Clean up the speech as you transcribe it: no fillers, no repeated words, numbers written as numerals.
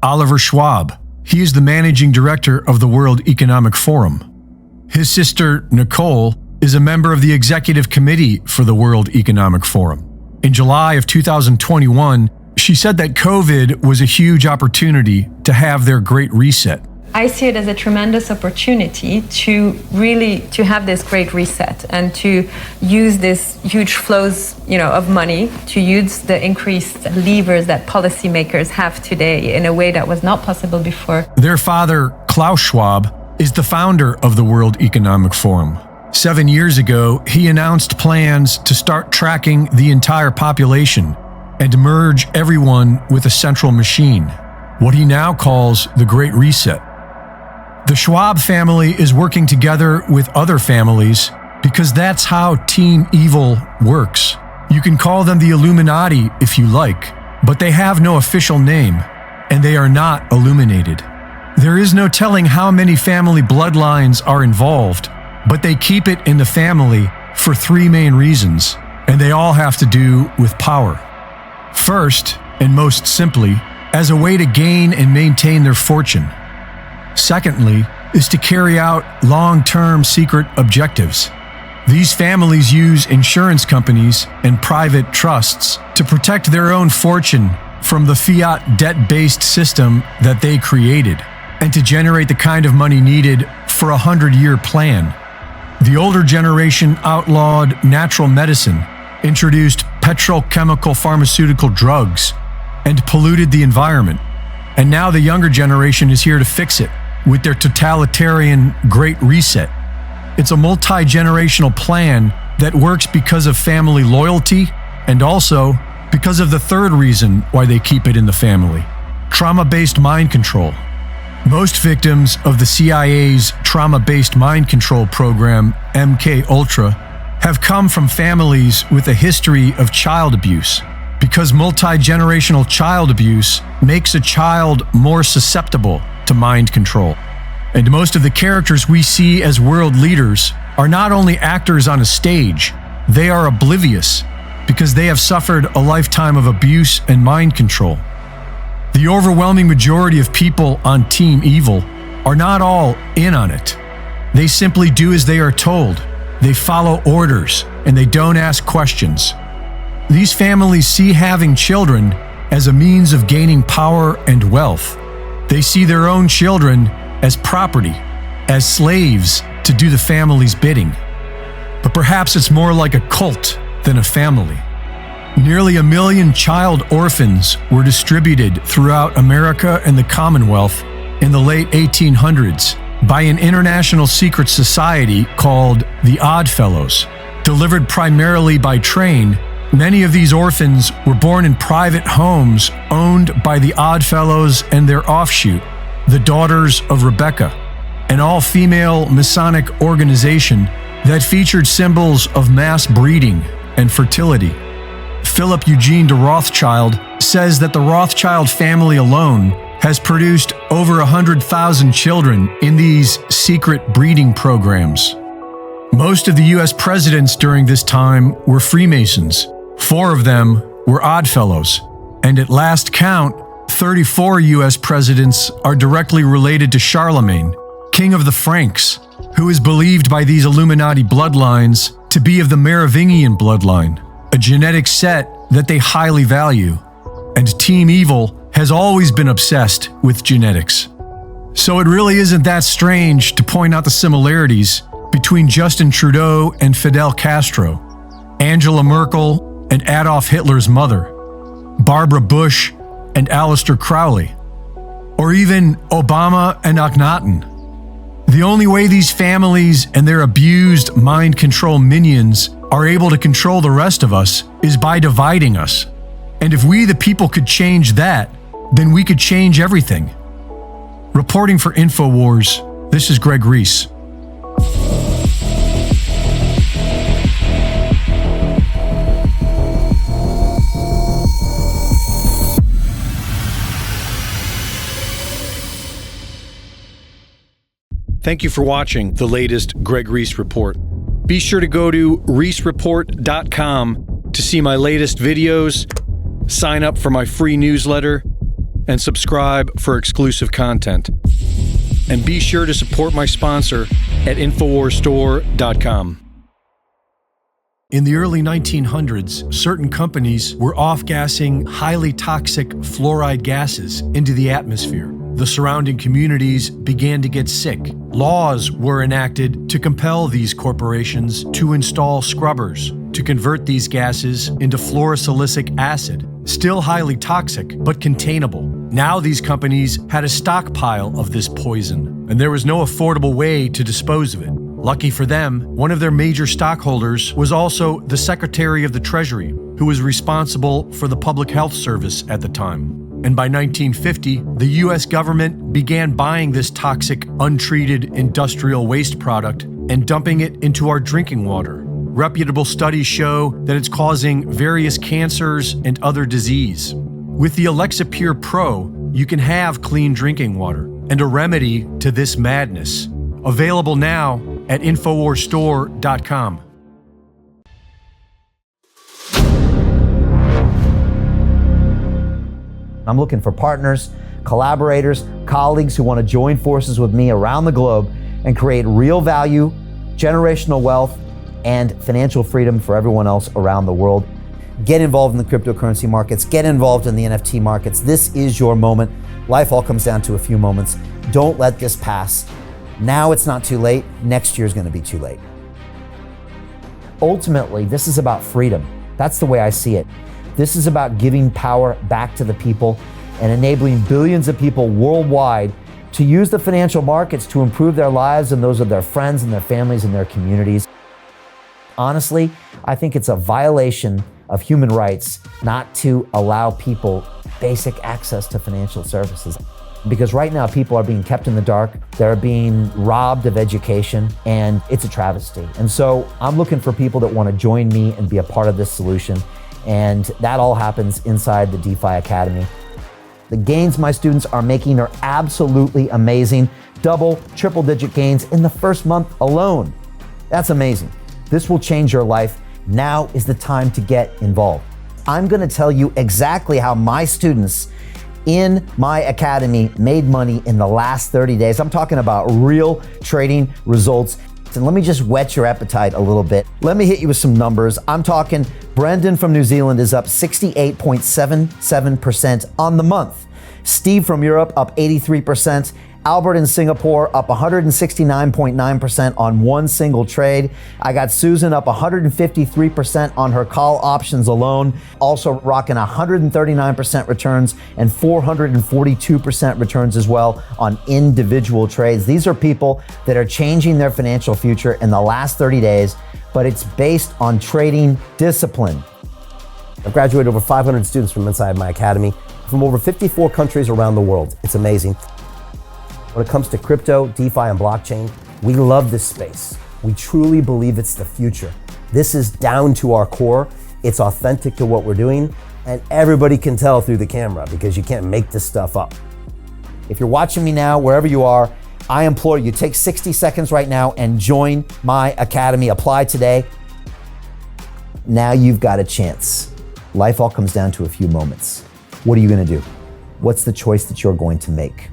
Oliver Schwab. He is the managing director of the World Economic Forum. His sister, Nicole, is a member of the executive committee for the World Economic Forum. In July of 2021, she said that COVID was a huge opportunity to have their Great Reset. I see it as a tremendous opportunity to have this great reset and to use this huge flows, of money, to use the increased levers that policymakers have today in a way that was not possible before. Their father, Klaus Schwab, is the founder of the World Economic Forum. 7 years ago, he announced plans to start tracking the entire population and merge everyone with a central machine, what he now calls the Great Reset. The Schwab family is working together with other families because that's how Team Evil works. You can call them the Illuminati if you like, but they have no official name, and they are not illuminated. There is no telling how many family bloodlines are involved, but they keep it in the family for 3 main reasons, and they all have to do with power. First, and most simply, as a way to gain and maintain their fortune. Secondly, is to carry out long-term secret objectives. These families use insurance companies and private trusts to protect their own fortune from the fiat debt-based system that they created, and to generate the kind of money needed for a 100-year plan. The older generation outlawed natural medicine, introduced petrochemical pharmaceutical drugs, and polluted the environment. And now the younger generation is here to fix it with their totalitarian Great Reset. It's a multi-generational plan that works because of family loyalty and also because of the third reason why they keep it in the family: trauma-based mind control. Most victims of the CIA's trauma-based mind control program, MK-Ultra, have come from families with a history of child abuse, because multi-generational child abuse makes a child more susceptible to mind control. And most of the characters we see as world leaders are not only actors on a stage, they are oblivious because they have suffered a lifetime of abuse and mind control. The overwhelming majority of people on Team Evil are not all in on it. They simply do as they are told. They follow orders and they don't ask questions. These families see having children as a means of gaining power and wealth. They see their own children as property, as slaves to do the family's bidding. But perhaps it's more like a cult than a family. Nearly 1 million child orphans were distributed throughout America and the Commonwealth in the late 1800s by an international secret society called the Odd Fellows. Delivered primarily by train, many of these orphans were born in private homes owned by the Odd Fellows and their offshoot, the Daughters of Rebecca, an all-female Masonic organization that featured symbols of mass breeding and fertility. Philip Eugene de Rothschild says that the Rothschild family alone has produced over 100,000 children in these secret breeding programs. Most of the U.S. presidents during this time were Freemasons. 4 of them were Oddfellows, and at last count, 34 U.S. presidents are directly related to Charlemagne, king of the Franks, who is believed by these Illuminati bloodlines to be of the Merovingian bloodline, a genetic set that they highly value. And Team Evil has always been obsessed with genetics. So it really isn't that strange to point out the similarities between Justin Trudeau and Fidel Castro, Angela Merkel and Adolf Hitler's mother, Barbara Bush and Aleister Crowley, or even Obama and Akhenaten. The only way these families and their abused mind control minions are able to control the rest of us is by dividing us. And if we, the people, could change that, then we could change everything. Reporting for InfoWars, this is Greg Reese. Thank you for watching the latest Greg Reese Report. Be sure to go to reesereport.com to see my latest videos, sign up for my free newsletter, and subscribe for exclusive content. And be sure to support my sponsor at InfoWarsStore.com. In the early 1900s, certain companies were off-gassing highly toxic fluoride gases into the atmosphere. The surrounding communities began to get sick. Laws were enacted to compel these corporations to install scrubbers to convert these gases into fluorosilicic acid, still highly toxic but containable. Now these companies had a stockpile of this poison, and there was no affordable way to dispose of it. Lucky for them, one of their major stockholders was also the Secretary of the Treasury, who was responsible for the Public Health Service at the time. And by 1950, the US government began buying this toxic, untreated industrial waste product and dumping it into our drinking water. Reputable studies show that it's causing various cancers and other disease. With the Alexa Pure Pro, you can have clean drinking water and a remedy to this madness. Available now at InfoWarsStore.com. I'm looking for partners, collaborators, colleagues who want to join forces with me around the globe and create real value, generational wealth, and financial freedom for everyone else around the world. Get involved in the cryptocurrency markets, get involved in the NFT markets. This is your moment. Life all comes down to a few moments. Don't let this pass. Now it's not too late. Next year is going to be too late. Ultimately, this is about freedom. That's the way I see it. This is about giving power back to the people and enabling billions of people worldwide to use the financial markets to improve their lives and those of their friends and their families and their communities. Honestly, I think it's a violation of human rights not to allow people basic access to financial services. Because right now people are being kept in the dark, they're being robbed of education, and it's a travesty. And so I'm looking for people that want to join me and be a part of this solution. And that all happens inside the DeFi Academy. The gains my students are making are absolutely amazing. Double, triple digit gains in the first month alone. That's amazing. This will change your life. Now is the time to get involved. I'm going to tell you exactly how my students in my academy made money in the last 30 days. I'm talking about real trading results. And let me just whet your appetite a little bit. Let me hit you with some numbers. I'm talking Brendan from New Zealand is up 68.77% on the month. Steve from Europe up 83%. Albert in Singapore up 169.9% on one single trade. I got Susan up 153% on her call options alone. Also rocking 139% returns and 442% returns as well on individual trades. These are people that are changing their financial future in the last 30 days, but it's based on trading discipline. I've graduated over 500 students from inside my academy from over 54 countries around the world. It's amazing. When it comes to crypto, DeFi, and blockchain, we love this space. We truly believe it's the future. This is down to our core. It's authentic to what we're doing, and everybody can tell through the camera because you can't make this stuff up. If you're watching me now, wherever you are, I implore you, take 60 seconds right now and join my academy. Apply today. Now you've got a chance. Life all comes down to a few moments. What are you going to do? What's the choice that you're going to make?